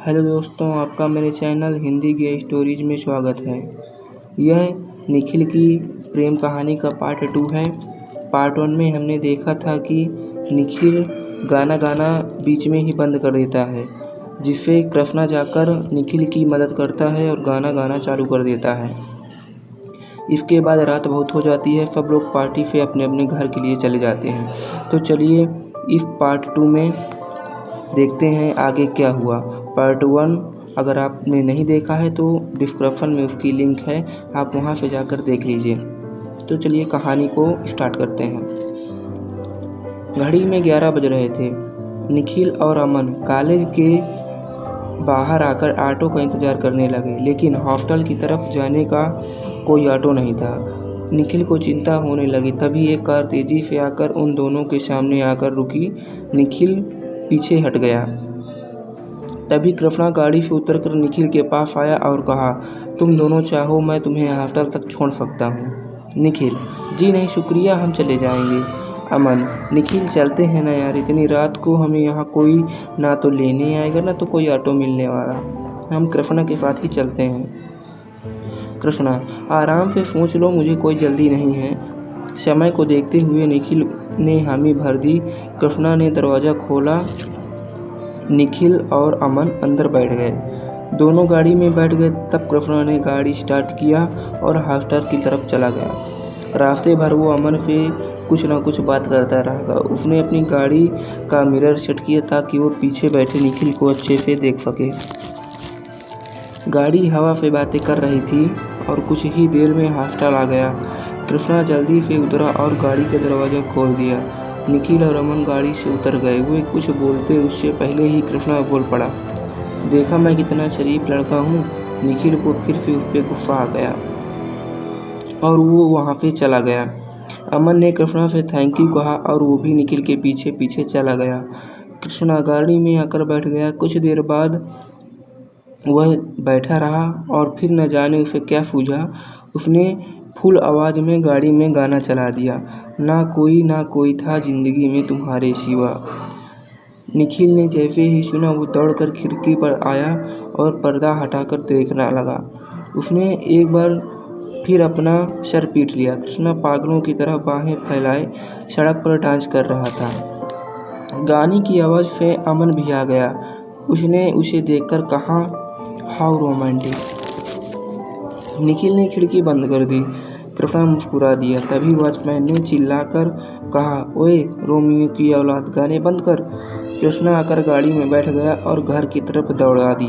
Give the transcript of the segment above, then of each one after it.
Hello दोस्तों, आपका मेरे चैनल हिंदी गे स्टोरीज में स्वागत है। यह निखिल की प्रेम कहानी का पार्ट 2 है। पार्ट 1 में हमने देखा था कि निखिल गाना बीच में ही बंद कर देता है, जिससे कृष्णा जाकर निखिल की मदद करता है और गाना चालू कर देता है। इसके बाद रात बहुत हो जाती है, सब लोग पार्टी से अपने अपने घर के लिए चले जाते हैं। तो चलिए इस पार्ट 2 में देखते हैं आगे क्या हुआ। पार्ट 1 अगर आपने नहीं देखा है तो डिस्क्रिप्शन में उसकी लिंक है, आप वहां से जाकर देख लीजिए। तो चलिए कहानी को स्टार्ट करते हैं। घड़ी में 11 बज रहे थे। निखिल और अमन कॉलेज के बाहर आकर ऑटो का इंतजार करने लगे, लेकिन हॉस्टल की तरफ जाने का कोई ऑटो नहीं था। निखिल को चिंता होने लगी। तभी एक कार तेजी से आकर उन दोनों के सामने आकर रुकी। निखिल पीछे हट गया। तभी कृष्णा गाड़ी से उतरकर निखिल के पास आया और कहा, तुम दोनों चाहो मैं तुम्हें हॉस्टल तक छोड़ सकता हूँ। निखिल, जी नहीं शुक्रिया, हम चले जाएंगे। अमन, निखिल चलते हैं ना यार, इतनी रात को हमें यहाँ कोई ना तो लेने आएगा ना तो कोई ऑटो मिलने वाला, हम कृष्णा के साथ ही चलते हैं। कृष्णा, आराम से सोच लो, मुझे कोई जल्दी नहीं है। समय को देखते हुए निखिल ने हामी भर दी। कृष्णा ने दरवाज़ा खोला। निखिल और अमन अंदर बैठ गए। दोनों गाड़ी में बैठ गए। तब कृष्णा ने गाड़ी स्टार्ट किया और हॉस्टल की तरफ चला गया। रास्ते भर वो अमन से कुछ ना कुछ बात करता रहा। उसने अपनी गाड़ी का मिरर सेट किया ताकि वो पीछे बैठे निखिल को अच्छे से देख सके। गाड़ी हवा से बातें कर रही थी और कुछ ही देर में हॉस्टल आ गया। कृष्णा जल्दी से उतरा और गाड़ी का दरवाज़ा खोल दिया। निखिल और अमन गाड़ी से उतर गए। वे कुछ बोलते उससे पहले ही कृष्णा बोल पड़ा, देखा मैं कितना शरीफ लड़का हूँ। निखिल को फिर से उस पर गुस्सा आ गया और वो वहाँ से चला गया। अमन ने कृष्णा से थैंक यू कहा और वो भी निखिल के पीछे पीछे चला गया। कृष्णा गाड़ी में आकर बैठ गया। कुछ देर बाद वह बैठा रहा और फिर न जाने उसे क्या सूझा, उसने फुल आवाज़ में गाड़ी में गाना चला दिया, ना कोई था जिंदगी में तुम्हारे सिवा। निखिल ने जैसे ही सुना वो दौड़कर खिड़की पर आया और पर्दा हटाकर देखने लगा। उसने एक बार फिर अपना सर पीट लिया। कृष्णा पागलों की तरह बाहें फैलाए सड़क पर डांस कर रहा था। गाने की आवाज़ से अमन भी आ गया। उसने उसे देखकर कहा, हाउ रोमांटिक। निखिल ने खिड़की बंद कर दी। कृष्णा मुस्कुरा दिया। तभी वॉचमैन ने चिल्लाकर कहा, ओए रोमियो की औलाद, गाने बंद कर। कृष्णा आकर गाड़ी में बैठ गया और घर की तरफ दौड़ा दी।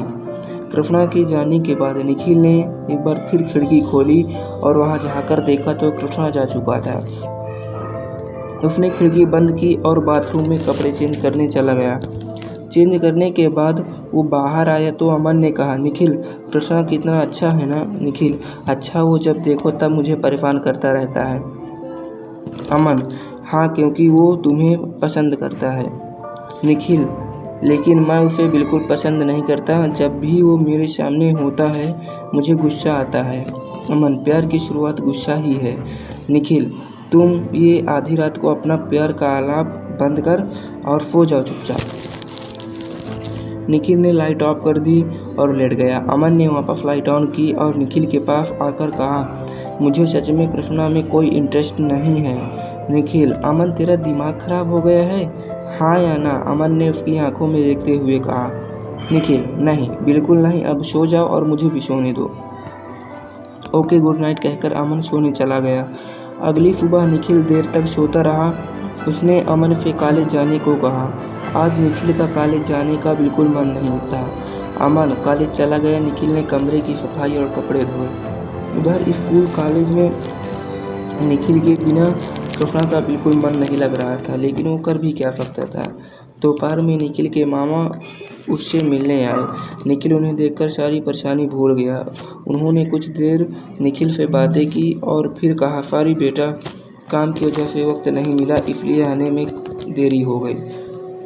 कृष्णा के जाने के बाद निखिल ने एक बार फिर खिड़की खोली और वहां जाकर देखा तो कृष्णा जा चुका था। उसने खिड़की बंद की और बाथरूम में कपड़े चेंज करने चला गया। चेंज करने के बाद वो बाहर आया तो अमन ने कहा, निखिल, कृष्णा कितना अच्छा है ना। निखिल, अच्छा, वो जब देखो तब मुझे परेशान करता रहता है। अमन, हाँ, क्योंकि वो तुम्हें पसंद करता है। निखिल, लेकिन मैं उसे बिल्कुल पसंद नहीं करता। जब भी वो मेरे सामने होता है मुझे गुस्सा आता है। अमन, प्यार की शुरुआत गुस्सा ही है। निखिल, तुम ये आधी रात को अपना प्यार का आलाप बंद कर और सो जाओ चुपचाप। निखिल ने लाइट ऑफ कर दी और लेट गया। अमन ने वापस लाइट ऑन की और निखिल के पास आकर कहा, मुझे सच में कृष्णा में कोई इंटरेस्ट नहीं है। निखिल, अमन, तेरा दिमाग खराब हो गया है, हाँ या ना। अमन ने उसकी आंखों में देखते हुए कहा। निखिल, नहीं, बिल्कुल नहीं, अब सो जाओ और मुझे भी सोने दो। ओके, गुड नाइट कहकर अमन सोने चला गया। अगली सुबह निखिल देर तक सोता रहा। उसने अमन से कॉलेज जाने को कहा। आज निखिल का कॉलेज जाने का बिल्कुल मन नहीं था। अमन कॉलेज चला गया। निखिल ने कमरे की सफाई और कपड़े धोए। उधर स्कूल कॉलेज में निखिल के बिना कृष्णा का बिल्कुल मन नहीं लग रहा था, लेकिन वो कर भी क्या सकता था। दोपहर में निखिल के मामा उससे मिलने आए। निखिल उन्हें देखकर सारी परेशानी भूल गया। उन्होंने कुछ देर निखिल से बातें की और फिर कहा, सॉरी बेटा, काम की वजह से वक्त नहीं मिला, इसलिए आने में देरी हो गई।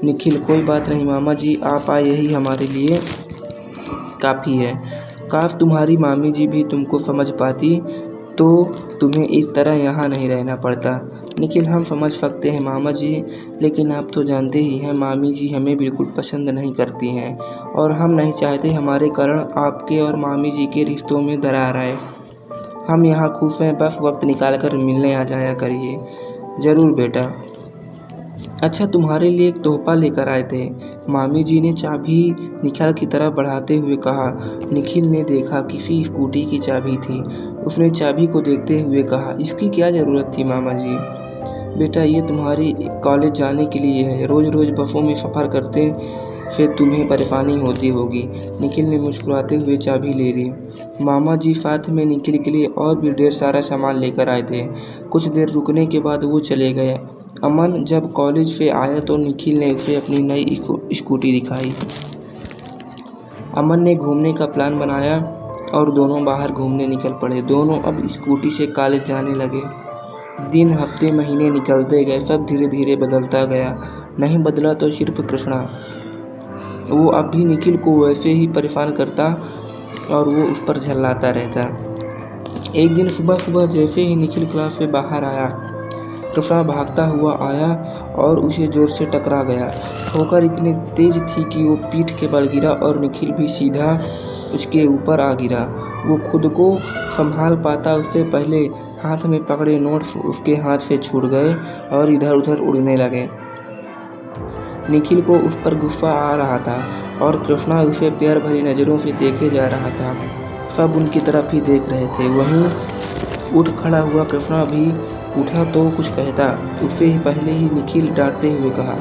निखिल, कोई बात नहीं मामा जी, आप आए यही हमारे लिए काफ़ी है। काश तुम्हारी मामी जी भी तुमको समझ पाती तो तुम्हें इस तरह यहाँ नहीं रहना पड़ता। निखिल, हम समझ सकते हैं मामा जी, लेकिन आप तो जानते ही हैं मामी जी हमें बिल्कुल पसंद नहीं करती हैं और हम नहीं चाहते हमारे कारण आपके और मामी जी के रिश्तों में दरार आए। हम यहाँ खुश हैं, बस वक्त निकाल कर मिलने आ जाया करिए। ज़रूर बेटा। अच्छा, तुम्हारे लिए एक तोहफा लेकर आए थे। मामी जी ने चाबी निखिल की तरफ बढ़ाते हुए कहा। निखिल ने देखा किसी स्कूटी की चाबी थी। उसने चाबी को देखते हुए कहा, इसकी क्या ज़रूरत थी मामा जी? बेटा, ये तुम्हारी कॉलेज जाने के लिए है। रोज़ रोज़ बसों में सफ़र करते से तुम्हें परेशानी होती होगी। निखिल ने मुस्कुराते हुए चाबी ले ली। मामा जी साथ में निखिल के लिए और भी ढेर सारा सामान लेकर आए थे। कुछ देर रुकने के बाद वो चले गए। अमन जब कॉलेज से आया तो निखिल ने उसे अपनी नई स्कूटी दिखाई। अमन ने घूमने का प्लान बनाया और दोनों बाहर घूमने निकल पड़े। दोनों अब स्कूटी से कॉलेज जाने लगे। दिन, हफ्ते, महीने निकलते गए। सब धीरे धीरे बदलता गया। नहीं बदला तो सिर्फ कृष्णा। वो अब भी निखिल को वैसे ही परेशान करता और वो उस पर झल्लाता रहता। एक दिन सुबह सुबह जैसे ही निखिल क्लास से बाहर आया, कृष्णा भागता हुआ आया और उसे जोर से टकरा गया। ठोकर इतनी तेज थी कि वो पीठ के बल गिरा और निखिल भी सीधा उसके ऊपर आ गिरा। वो खुद को संभाल पाता उससे पहले हाथ में पकड़े नोट्स उसके हाथ से छूट गए और इधर उधर उड़ने लगे। निखिल को उस पर गुस्सा आ रहा था और कृष्णा उसे प्यार भरी नज़रों से देखे जा रहा था। सब उनकी तरफ ही देख रहे थे। वहीं उठ खड़ा हुआ कृष्णा भी उठा तो कुछ कहता, उससे ही पहले ही निखिल डांटते हुए कहा,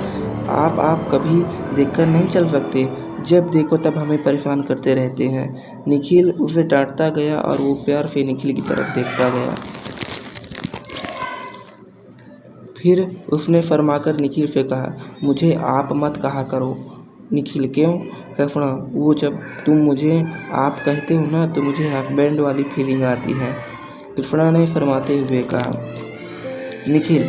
आप कभी देखकर नहीं चल सकते? जब देखो तब हमें परेशान करते रहते हैं। निखिल उसे डांटता गया और वो प्यार से निखिल की तरफ देखता गया। फिर उसने फरमाकर निखिल से कहा, मुझे आप मत कहा करो। निखिल, क्यों? कृष्णा, वो जब तुम मुझे आप कहते हो ना तो मुझे हस्बैंड वाली फीलिंग आती है, कृष्णा ने फरमाते हुए कहा। निखिल,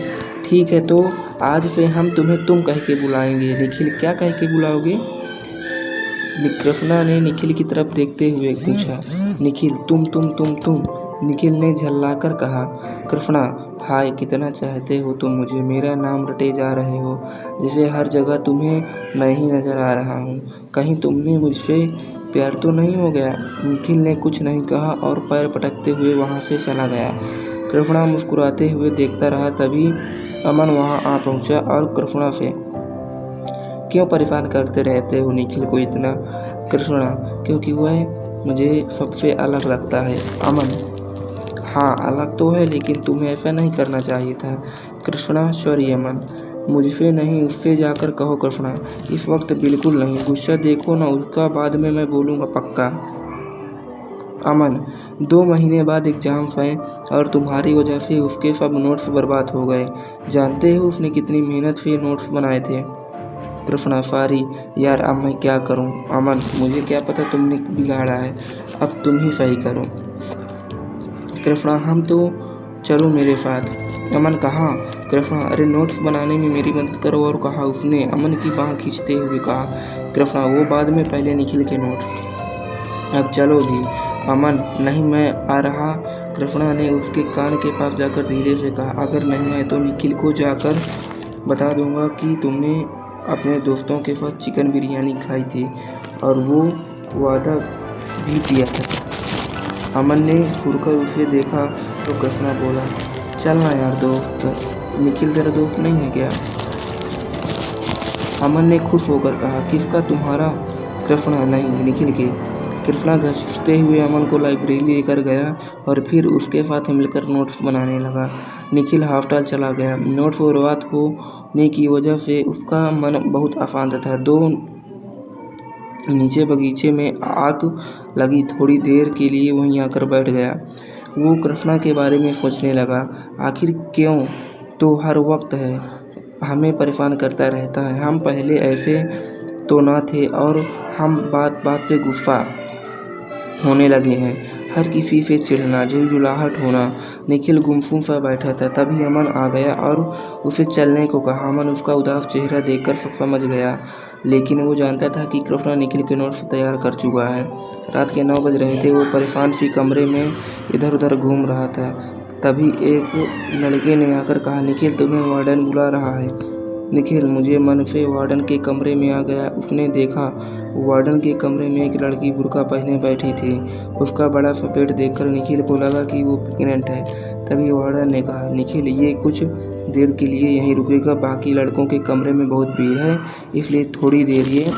ठीक है तो आज से हम तुम्हें तुम कह के बुलाएंगे। निखिल, क्या कह के बुलाओगे? कृष्णा ने निखिल की तरफ देखते हुए पूछा। निखिल, तुम। निखिल ने झल्लाकर कहा। कृष्णा, हाय, कितना चाहते हो तुम मुझे? मेरा नाम रटे जा रहे हो जैसे हर जगह तुम्हें मैं ही नज़र आ रहा हूँ। कहीं तुमने मुझसे प्यार तो नहीं हो गया? निखिल ने कुछ नहीं कहा और पैर पटकते हुए वहाँ से चला गया। कृष्णा मुस्कुराते हुए देखता रहा। तभी अमन वहाँ आ पहुँचा और कृष्णा से, क्यों परेशान करते रहते हो निखिल को इतना? कृष्णा, क्योंकि वह मुझे सबसे अलग लगता है। अमन, हाँ अलग तो है, लेकिन तुम्हें ऐसा नहीं करना चाहिए था। कृष्णा, सॉरी अमन, मुझसे नहीं उससे जाकर कहो। कृष्णा, इस वक्त बिल्कुल नहीं। गुस्सा देखो ना उसका, बाद में मैं बोलूँगा पक्का। अमन, 2 महीने बाद एग्ज़ाम्स हैं और तुम्हारी वजह से उसके सब नोट्स बर्बाद हो गए। जानते हो उसने कितनी मेहनत से नोट्स बनाए थे? कृष्णा, सॉरी यार, अब मैं क्या करूं? अमन, मुझे क्या पता तुमने बिगाड़ा है, अब तुम ही सही करो। कृष्णा, हम तो चलो मेरे साथ। अमन, कहाँ? कृष्णा, अरे नोट्स बनाने में मेरी मदद करो। और कहा उसने अमन की बाँह खींचते हुए कहा। कृष्णा, वो बाद में, पहले निखिल के नोट्स। अब चलो भी। अमन, नहीं मैं आ रहा। कृष्णा ने उसके कान के पास जाकर धीरे से कहा, अगर नहीं आए तो निखिल को जाकर बता दूंगा कि तुमने अपने दोस्तों के साथ चिकन बिरयानी खाई थी और वो वादा भी किया था। अमन ने घूरकर उसे देखा तो कृष्णा बोला, चलना यार दोस्त, निखिल तेरा दोस्त नहीं है क्या? अमन ने खुश होकर कहा, किसका? तुम्हारा? कृष्णा, नहीं निखिल के। कृष्णा घसीटते हुए अमन को लाइब्रेरी लेकर गया और फिर उसके साथ मिलकर नोट्स बनाने लगा। निखिल हॉस्टल चला गया। नोट्स बर्बाद होने की वजह से उसका मन बहुत अशांत था। दो नीचे बगीचे में आग लगी। थोड़ी देर के लिए वहीं आकर बैठ गया। वो कृष्णा के बारे में सोचने लगा, आखिर क्यों तो हर वक्त है हमें परेशान करता रहता है। हम पहले ऐसे तो ना थे और हम बात बात पे गुस्सा होने लगे हैं। हर किसी से चिढ़ना, झुलझुलाहट होना। निखिल गुमसुम सा बैठा था। तभी अमन आ गया और उसे चलने को कहा। अमन उसका उदास चेहरा देखकर सब समझ गया, लेकिन वो जानता था कि कृष्णा निखिल के नोट्स तैयार कर चुका है। रात के 9 बज रहे थे। वो परेशान सी कमरे में इधर उधर घूम रहा था। तभी एक लड़के ने आकर कहा, निखिल तुम्हें वार्डन बुला रहा है। निखिल मुझे मन से वार्डन के कमरे में आ गया। उसने देखा वार्डन के कमरे में एक लड़की बुर्का पहने बैठी थी। उसका बड़ा सा पेट देखकर निखिल को लगा कि वो प्रेग्नेंट है। तभी वार्डन ने कहा, निखिल ये कुछ देर के लिए यहीं रुकेगा, बाकी लड़कों के कमरे में बहुत भीड़ है, इसलिए थोड़ी देर ये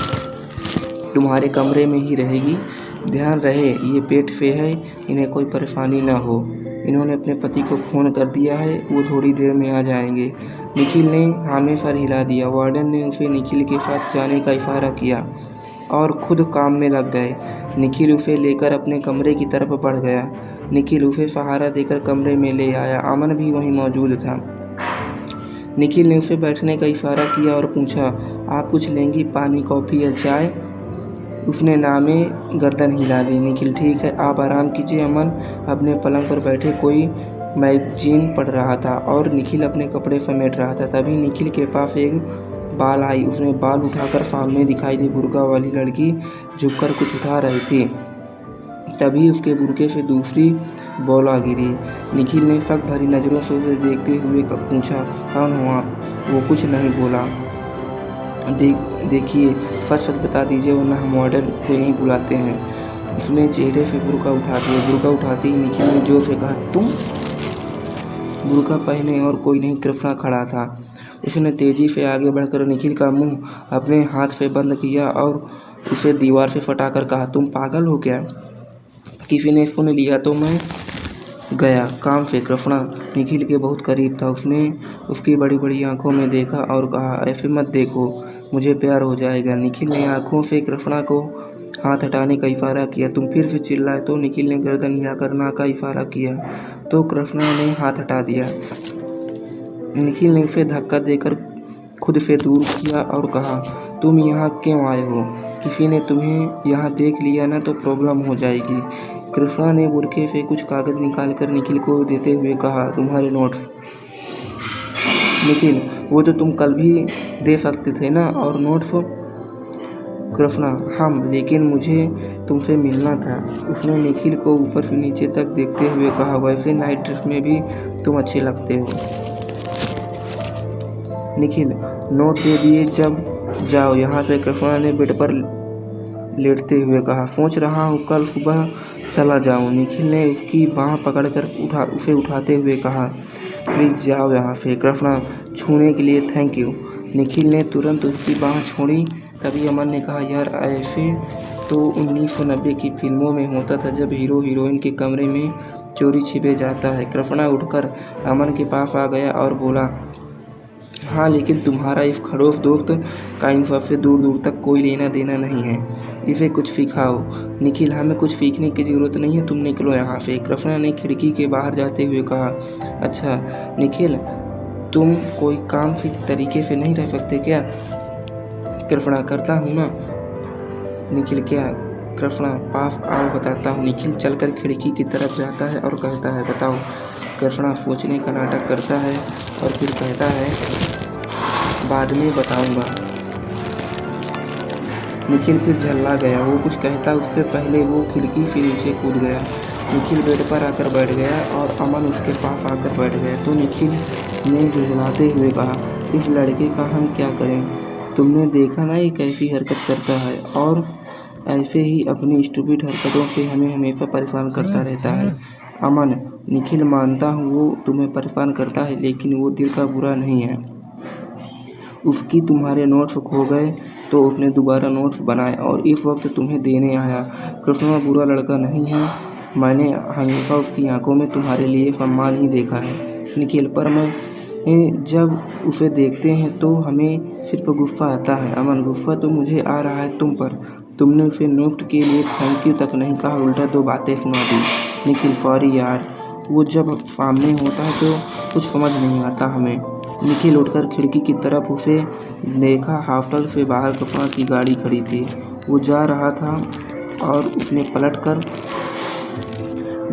तुम्हारे कमरे में ही रहेगी। ध्यान रहे ये पेट से है, इन्हें कोई परेशानी ना हो। इन्होंने अपने पति को फ़ोन कर दिया है, वो थोड़ी देर में आ जाएंगे। निखिल ने हामी सर हिला दिया। वार्डन ने उसे निखिल के साथ जाने का इशारा किया और खुद काम में लग गए। निखिल उसे लेकर अपने कमरे की तरफ बढ़ गया। निखिल उसे सहारा देकर कमरे में ले आया। अमन भी वहीं मौजूद था। निखिल ने उसे बैठने का इशारा किया और पूछा, आप कुछ लेंगी, पानी, कॉफ़ी या चाय? उसने नामे गर्दन हिला दी। निखिल, ठीक है, आप आराम कीजिए। अमन अपने पलंग पर बैठे कोई मैगजीन पढ़ रहा था और निखिल अपने कपड़े समेट रहा था। तभी निखिल के पास एक बाल आई। उसने बाल उठाकर सामने दिखाई दी बुर्का वाली लड़की झुककर कुछ उठा रही थी। तभी उसके बुर्के से दूसरी बॉल आ गिरी। निखिल ने शक भरी नज़रों से उसे देखते हुए पूछा, कौन हो आप? वो कुछ नहीं बोला। देखिए, सच बता दीजिए वरना हम वार्डन को यहीं बुलाते हैं। उसने चेहरे से बुर्का उठा दिया। बुर्का उठाते ही निखिल ने जोर से कहा, तुम? बुर्का पहने और कोई नहीं कृष्णा खड़ा था। उसने तेजी से आगे बढ़कर निखिल का मुंह अपने हाथ से बंद किया और उसे दीवार से फटाकर कहा, तुम पागल हो क्या? किसी ने सुन लिया तो मैं गया काम से। कृष्णा निखिल के बहुत करीब था। उसने उसकी बड़ी बड़ी आंखों में देखा और कहा, ऐसे मत देखो, मुझे प्यार हो जाएगा। निखिल ने आंखों से कृष्णा को हाथ हटाने का इशारा किया। तुम फिर से चिल्लाए तो निखिल ने गर्दन हिलाकर ना का इशारा किया तो कृष्णा ने हाथ हटा दिया। निखिल ने उसे धक्का देकर खुद से दूर किया और कहा, तुम यहाँ क्यों आए हो? किसी ने तुम्हें यहाँ देख लिया ना तो प्रॉब्लम हो जाएगी। कृष्णा ने बुर्के से कुछ कागज़ निकालकर निखिल को देते हुए कहा, तुम्हारे नोट्स। निखिल, वो तो तुम कल भी दे सकते थे ना, और नोट्स? कृष्णा, हम, लेकिन मुझे तुमसे मिलना था। उसने निखिल को ऊपर से नीचे तक देखते हुए कहा, वैसे नाइट ड्रेस में भी तुम अच्छे लगते हो। निखिल, नोट दे दिए जब जाओ यहाँ से। कृष्णा ने बेड पर लेटते हुए कहा, सोच रहा हूँ कल सुबह चला जाऊँ। निखिल ने उसकी बाँह पकड़कर उसे उठाते हुए कहा, प्लीज़ जाओ यहाँ से। कृष्णा, छूने के लिए थैंक यू। निखिल ने तुरंत उसकी बाँह छोड़ी। तभी अमन ने कहा, यार ऐसे तो 1990 की फिल्मों में होता था जब हीरो हीरोइन के कमरे में चोरी छिपे जाता है। कृष्णा उठकर अमन के पास आ गया और बोला, हाँ, लेकिन तुम्हारा इस खड़ूस दोस्त का इन सबसे दूर दूर तक कोई लेना देना नहीं है। इसे कुछ सिखाओ। निखिल, हमें कुछ सीखने की ज़रूरत नहीं है, तुम निकलो यहाँ से। कृष्णा ने खिड़की के बाहर जाते हुए कहा, अच्छा निखिल, तुम कोई काम से तरीके से नहीं रह सकते क्या? कृष्णा, करता हूँ ना। निखिल, क्या? कृष्णा, पास आओ बताता हूँ। निखिल चलकर खिड़की की तरफ जाता है और कहता है, बताओ। कृष्णा सोचने का नाटक करता है और फिर कहता है, बाद में बताऊंगा। निखिल फिर झल्ला गया। वो कुछ कहता उससे पहले वो खिड़की से नीचे कूद गया। निखिल बेड पर आकर बैठ गया और अमन उसके पास आकर बैठ गया। तो निखिल ने झुंझलाते हुए कहा, इस लड़के का हम क्या करें? तुमने देखा ना ये कैसी हरकत करता है, और ऐसे ही अपनी स्टूपिड हरकतों से हमें हमेशा परेशान करता रहता है। अमन, निखिल, मानता हूँ वो तुम्हें परेशान करता है, लेकिन वो दिल का बुरा नहीं है। उसकी तुम्हारे नोट्स खो गए तो उसने दोबारा नोट्स बनाए और इस वक्त तुम्हें देने आया। कृष्णा बुरा लड़का नहीं है। मैंने हमेशा उसकी आंखों में तुम्हारे लिए सम्मान ही देखा है। निखिल, पर मैं जब उसे देखते हैं तो हमें सिर्फ गुस्सा आता है। अमन, गुस्सा तो मुझे आ रहा है तुम पर। तुमने उसे नोट के लिए थैंक यू तक नहीं कहा, उल्टा 2 बातें सुना दी। निखिल, सॉरी यार, वो जब सामने होता है तो कुछ समझ नहीं आता हमें। निखिल उठकर खिड़की की तरफ उसे देखा। हॉस्टल से बाहर कृष्णा की गाड़ी खड़ी थी। वो जा रहा था और उसने पलटकर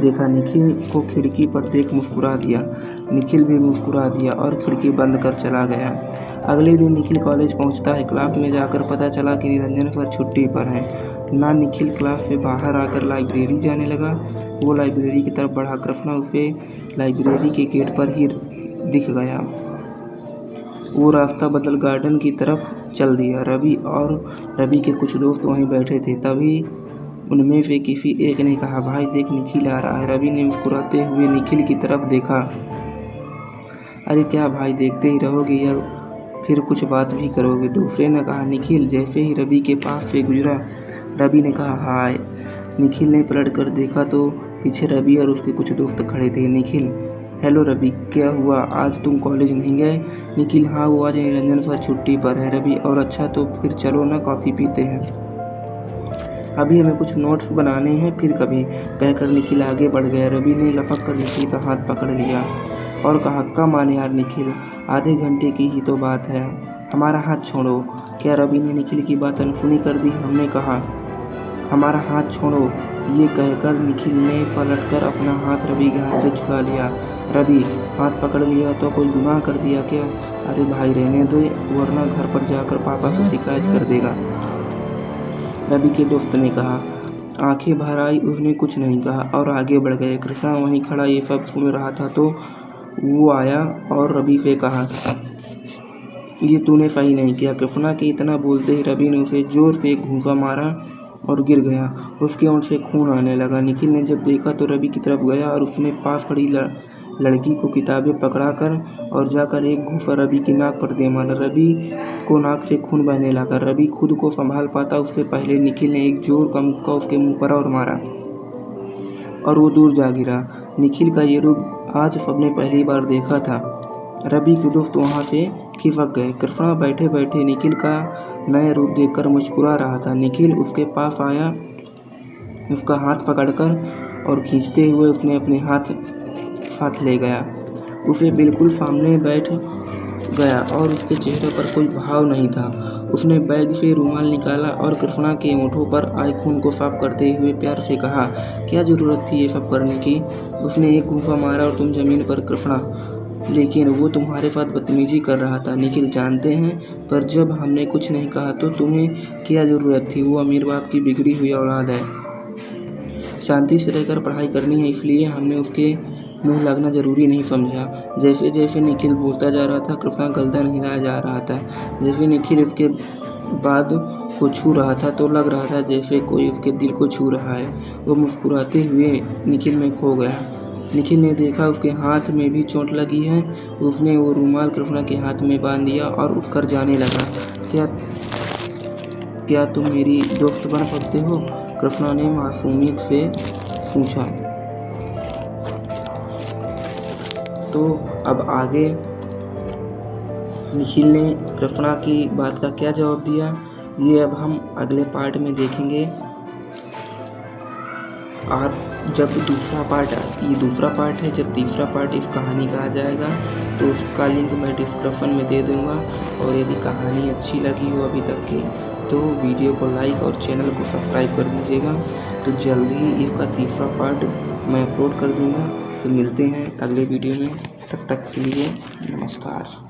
देखा। निखिल को खिड़की पर देख मुस्कुरा दिया। निखिल भी मुस्कुरा दिया और खिड़की बंद कर चला गया। अगले दिन निखिल कॉलेज पहुंचता है। क्लास में जाकर पता चला कि निरंजन सर छुट्टी पर हैं। ना निखिल क्लास से बाहर आकर लाइब्रेरी जाने लगा। वो लाइब्रेरी की तरफ बढ़ा। कृष्णा उसे लाइब्रेरी के गेट पर ही दिख गया। वो रास्ता बदल गार्डन की तरफ चल दिया। रवि के कुछ दोस्त वहीं बैठे थे। तभी उनमें से किसी एक ने कहा, भाई देख निखिल आ रहा है। रवि ने मुस्कुराते हुए निखिल की तरफ देखा। अरे क्या भाई, देखते ही रहोगे या फिर कुछ बात भी करोगे? दूसरे ने कहा। निखिल जैसे ही रवि के पास से गुजरा, रवि ने कहा, हाय। निखिल ने पलट कर देखा तो पीछे रवि और उसके कुछ दोस्त खड़े थे। निखिल, हेलो रवि, क्या हुआ, आज तुम कॉलेज नहीं गए? निखिल, हाँ वो आज निरंजन सर छुट्टी पर है। रवि, और अच्छा तो फिर चलो ना कॉफ़ी पीते हैं, अभी हमें कुछ नोट्स बनाने हैं, फिर कभी, कहकर निखिल आगे बढ़ गया। रवि ने लपक कर निखिल का हाथ पकड़ लिया और कहा, कम आने यार निखिल, आधे घंटे की ही तो बात है, हमारा हाथ छोड़ो। क्या रवि ने निखिल की बात अनसुनी कर दी? हमने कहा हमारा हाथ छोड़ो। ये कहकर निखिल ने पलटकर अपना हाथ रवि के हाथ से छुड़ा लिया। रवि, हाथ पकड़ लिया तो कोई गुनाह कर दिया क्या? अरे भाई रहने दो, वरना घर पर जाकर पापा से शिकायत कर देगा, रवि के दोस्त ने कहा। आंखें भर आई, उसने कुछ नहीं कहा और आगे बढ़ गए। कृष्णा वहीं खड़ा ये सब सुन रहा था तो वो आया और रवि से कहा, ये तूने सही नहीं किया। कृष्णा के इतना बोलते ही रवि ने उसे जोर से एक घूंसा मारा और गिर गया। उसके होंठ से खून आने लगा। निखिल ने जब देखा तो रवि की तरफ गया और उसने पास खड़ी लड़की को किताबें पकड़ाकर और जाकर एक घूंसा रवि की नाक पर दे मारा। रवि को नाक से खून बहने लगा। रवि खुद को संभाल पाता उससे पहले निखिल ने एक जोर का मुक्का उसके मुंह पर और मारा और वो दूर जा गिरा। निखिल का ये रूप आज सबने पहली बार देखा था। रवि के दोस्त वहाँ से खिसक गए। कृष्णा बैठे बैठे निखिल का नया रूप देखकर मुस्कुरा रहा था। निखिल उसके पास आया, उसका हाथ पकड़कर और खींचते हुए उसने अपने हाथ साथ ले गया। उसे बिल्कुल सामने बैठ गया और उसके चेहरे पर कोई भाव नहीं था। उसने बैग से रुमाल निकाला और कृष्णा के होठों पर आए खून को साफ करते हुए प्यार से कहा, क्या ज़रूरत थी ये सब करने की? उसने एक घूंसा मारा और तुम ज़मीन पर। कृष्णा, लेकिन वो तुम्हारे साथ बदतमीजी कर रहा था। निखिल, जानते हैं, पर जब हमने कुछ नहीं कहा तो तुम्हें क्या ज़रूरत थी? वो अमीर बाप की बिगड़ी हुई औलाद है, शांति से रहकर पढ़ाई करनी है, इसलिए हमने उसके मुंह लगना ज़रूरी नहीं समझा। जैसे जैसे निखिल बोलता जा रहा था, कृष्णा गर्दन हिलाया जा रहा था। जैसे निखिल उसके बाद को छू रहा था तो लग रहा था जैसे कोई उसके दिल को छू रहा है। वो मुस्कुराते हुए निखिल में खो गया। निखिल ने देखा उसके हाथ में भी चोट लगी है। उसने वो रुमाल कृष्णा के हाथ में बांध दिया और उठकर जाने लगा। क्या तुम मेरी दोस्त बन सकते हो? कृष्णा ने मासूमियत से पूछा। तो अब आगे निखिल ने कृष्णा की बात का क्या जवाब दिया, ये अब हम अगले पार्ट में देखेंगे। और जब दूसरा पार्ट है, जब तीसरा पार्ट इस कहानी का आ जाएगा तो उसका लिंक मैं डिस्क्रिप्शन में दे दूँगा। और यदि कहानी अच्छी लगी हो अभी तक की तो वीडियो को लाइक और चैनल को सब्सक्राइब कर दीजिएगा। तो जल्दी ही इसका तीसरा पार्ट मैं अपलोड कर दूँगा। तो मिलते हैं अगले वीडियो में, तब तक के लिए नमस्कार।